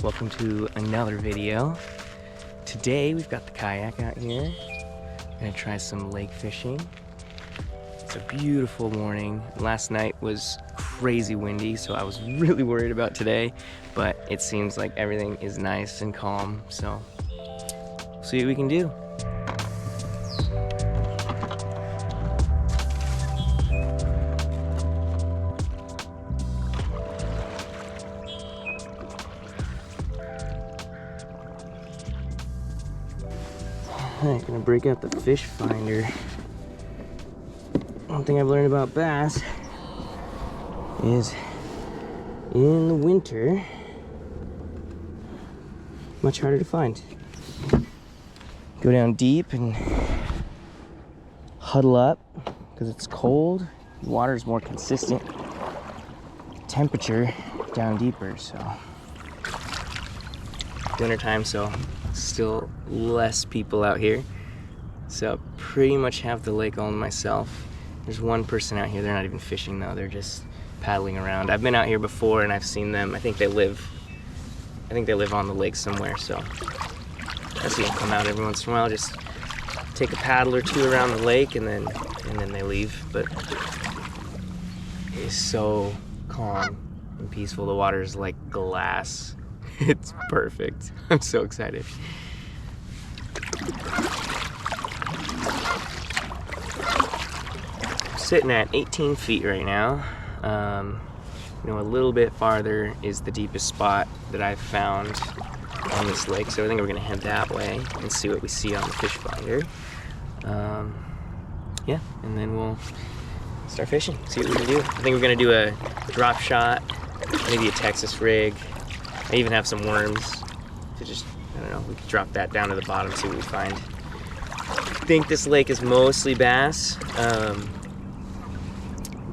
Welcome to another video. Today we've got the kayak out here. Gonna try some lake fishing. It's a beautiful morning. Last night was crazy windy, so I was really worried about today, but it seems like everything is nice and calm, so we'll see what we can do. Alright, gonna break out the fish finder. One thing I've learned about bass is in the winter, much harder to find. Go down deep and huddle up because it's cold. The water is more consistent. Temperature down deeper, so wintertime, so still less people out here, so pretty much have the lake all to myself. There's one person out here. They're not even fishing though, they're just paddling around. I've been out here before and I've seen them. I think they live on the lake somewhere, so I see them come out every once in a while, just take a paddle or two around the lake and then they leave. But it is so calm and peaceful. The water is like glass. It's perfect. I'm so excited. Sitting at 18 feet right now. A little bit farther is the deepest spot that I've found on this lake, so I think we're gonna head that way and see what we see on the fish finder. Yeah, and then we'll start fishing, see what we can do. I think we're gonna do a drop shot, maybe a Texas rig. I even have some worms to just, I don't know, we could drop that down to the bottom, see what we find. I think this lake is mostly bass,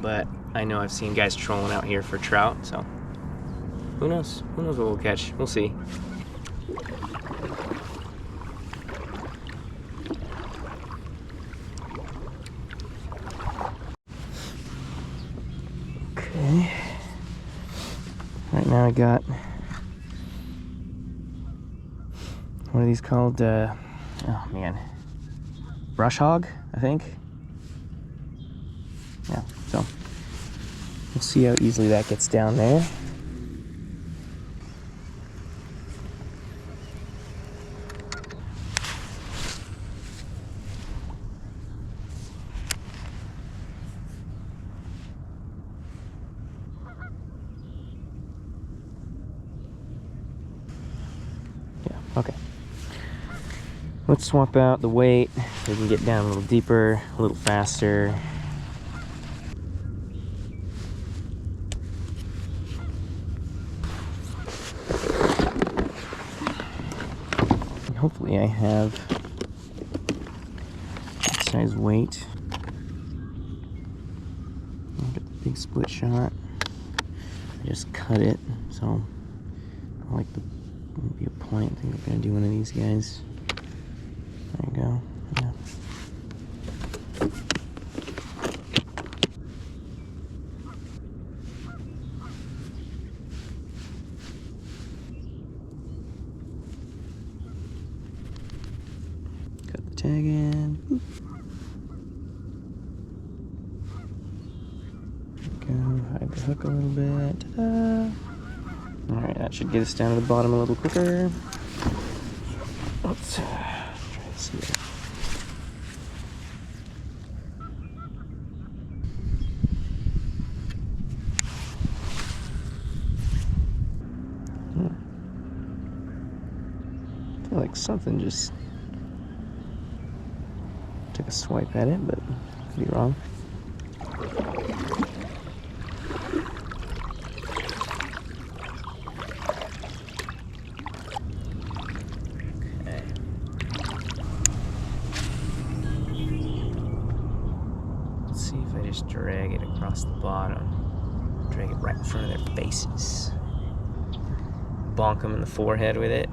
but I know I've seen guys trolling out here for trout, so who knows? Who knows what we'll catch? We'll see. Okay. Right now I got, what are these called? Oh man, brush hog, I think. Yeah, so we'll see how easily that gets down there. Yeah, okay. Let's swap out the weight. We can get down a little deeper, a little faster. Hopefully I have that size weight. I'll get the big split shot. I just cut it, so I like the, maybe a point. I think we're gonna do one of these guys. There you go. Yeah. Tag in. Oop. Go, hide the hook a little bit. Ta-da. All right, that should get us down to the bottom a little quicker. Let's try this here. I feel like something just took a swipe at it, but could be wrong. Okay. Let's see if I just drag it across the bottom. Drag it right in front of their faces. Bonk them in the forehead with it.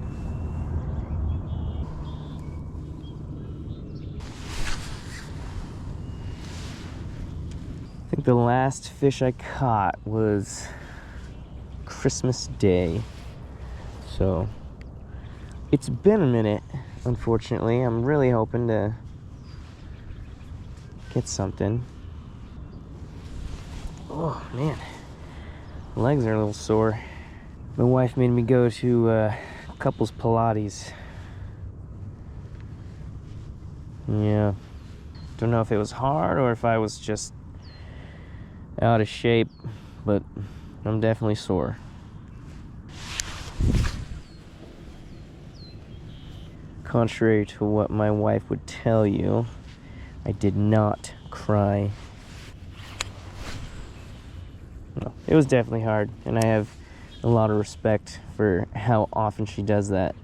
I think the last fish I caught was Christmas Day. So it's been a minute, unfortunately. I'm really hoping to get something. Oh man, legs are a little sore. My wife made me go to couples Pilates. Yeah, don't know if it was hard or if I was just out of shape, but I'm definitely sore. Contrary to what my wife would tell you, I did not cry. No, it was definitely hard, and I have a lot of respect for how often she does that.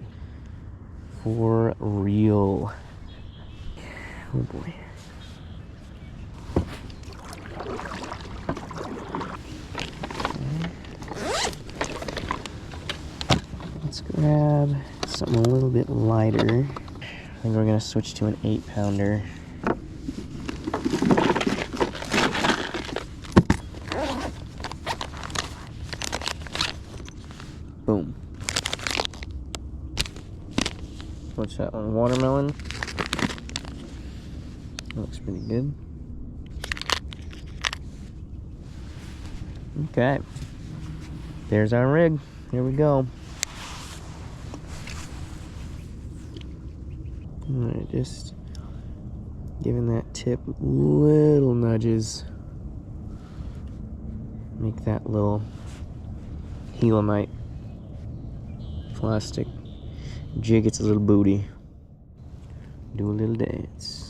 For real. Oh boy. Let's grab something a little bit lighter. I think we're gonna switch to an 8-pounder. Boom. What's that one? Watermelon. Looks pretty good. Okay. There's our rig. Here we go. Alright, just giving that tip little nudges. Make that little helamite plastic jig its little booty. Do a little dance.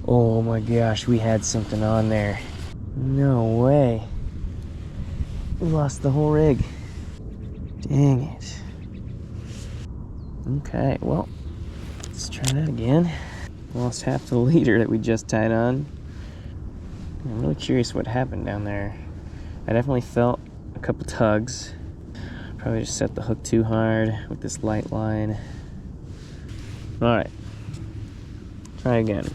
Oh my gosh, we had something on there. No way. We lost the whole rig. Dang it. Okay, well, let's try that again. Lost half the leader that we just tied on. I'm really curious what happened down there. I definitely felt a couple tugs. Probably just set the hook too hard with this light line. Alright. Try again.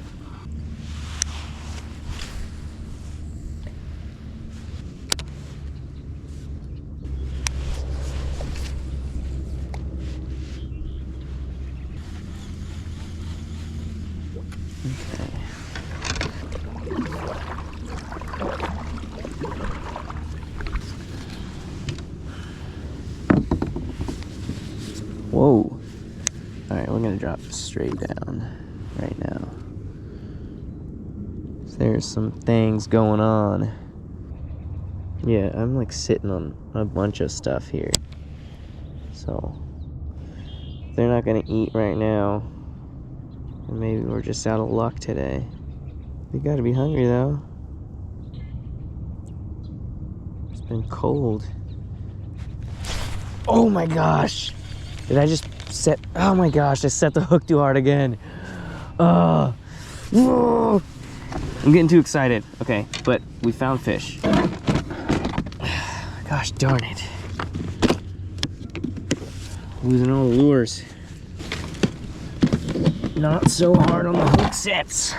Whoa. Alright, we're gonna drop straight down right now. So there's some things going on. Yeah, I'm like sitting on a bunch of stuff here. So if they're not gonna eat right now, and maybe we're just out of luck today. They gotta be hungry though. It's been cold. Oh my gosh! Did I just set, oh my gosh, I set the hook too hard again. Whoa. I'm getting too excited. Okay, but we found fish. Gosh darn it. Losing all the lures. Not so hard on the hook sets.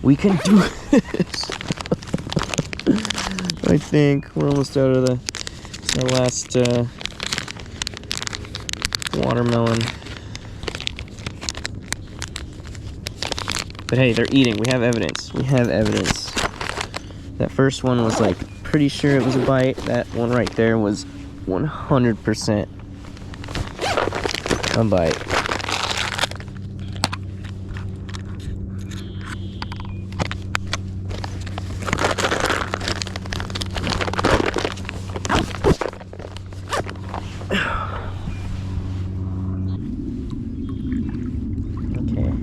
We can do this. I think we're almost out of the last watermelon. But hey, they're eating. We have evidence. We have evidence. That first one was like pretty sure it was a bite. That one right there was 100% a bite. Okay.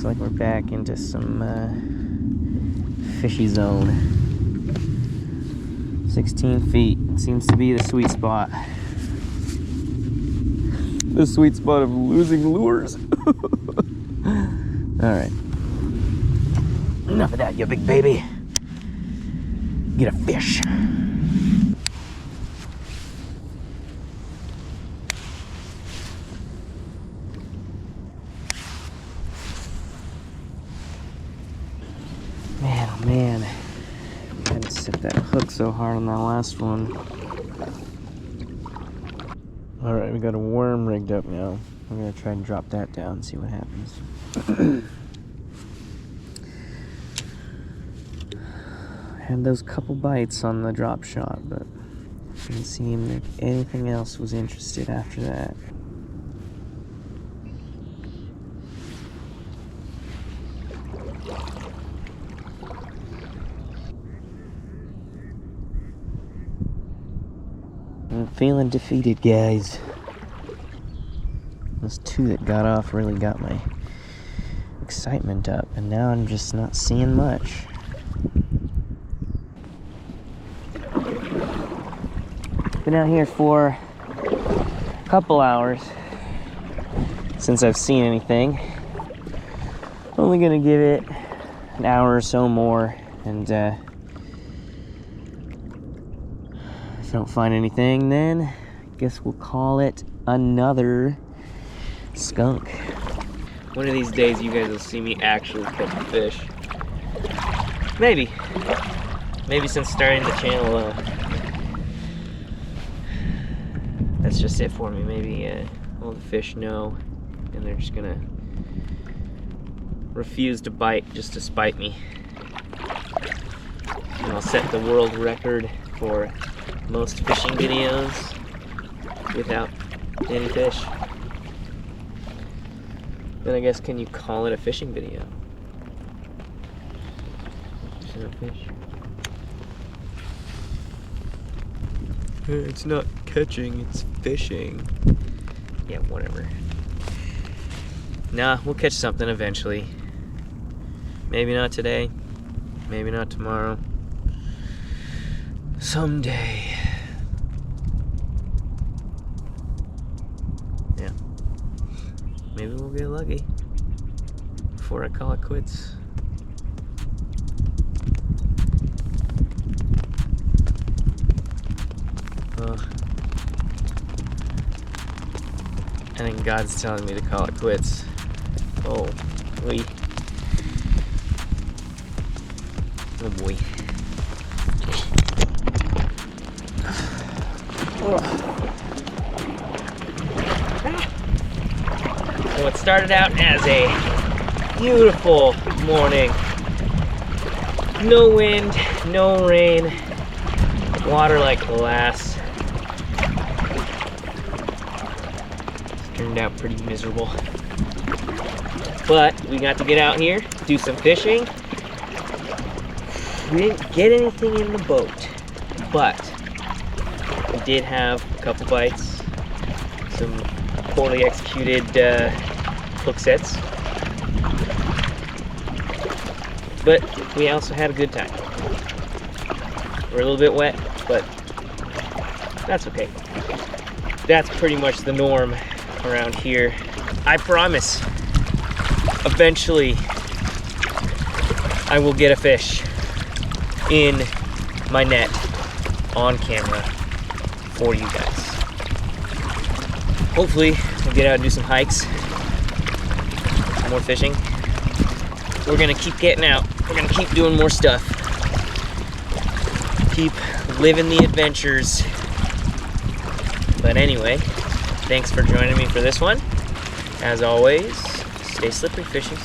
Looks like we're back into some fishy zone. 16 feet seems to be the sweet spot. The sweet spot of losing lures. Alright. Enough of that, you big baby. Get a fish. Man, oh man. I had to set that hook so hard on that last one. Alright, we got a worm rigged up now. I'm gonna try and drop that down and see what happens. Had those couple bites on the drop shot, but didn't seem like anything else was interested after that. I'm feeling defeated, guys. Those two that got off really got my excitement up, and now I'm just not seeing much. Been out here for a couple hours since I've seen anything. Only gonna give it an hour or so more, and if I don't find anything, then I guess we'll call it another skunk. One of these days you guys will see me actually catch a fish. Maybe since starting the channel, that's just it for me. Maybe all the fish know, and they're just gonna refuse to bite just to spite me. And I'll set the world record for most fishing videos without any fish. Then I guess, can you call it a fishing video? There's no fish. It's not catching, it's fishing. Yeah, whatever. Nah, we'll catch something eventually. Maybe not today, maybe not tomorrow. Someday. Yeah. Maybe we'll get lucky before I call it quits. I think God's telling me to call it quits. Oh, boy. Oh boy. So it started out as a beautiful morning. No wind, no rain, water like glass. Turned out pretty miserable. But we got to get out here, do some fishing. We didn't get anything in the boat, but we did have a couple bites, some poorly executed hook sets. But we also had a good time. We're a little bit wet, but that's okay. That's pretty much the norm around here. I promise, eventually I will get a fish in my net on camera for you guys. Hopefully we'll get out and do some hikes, more fishing. We're gonna keep getting out. We're gonna keep doing more stuff. Keep living the adventures. But anyway, thanks for joining me for this one. As always, stay slippery, fishies.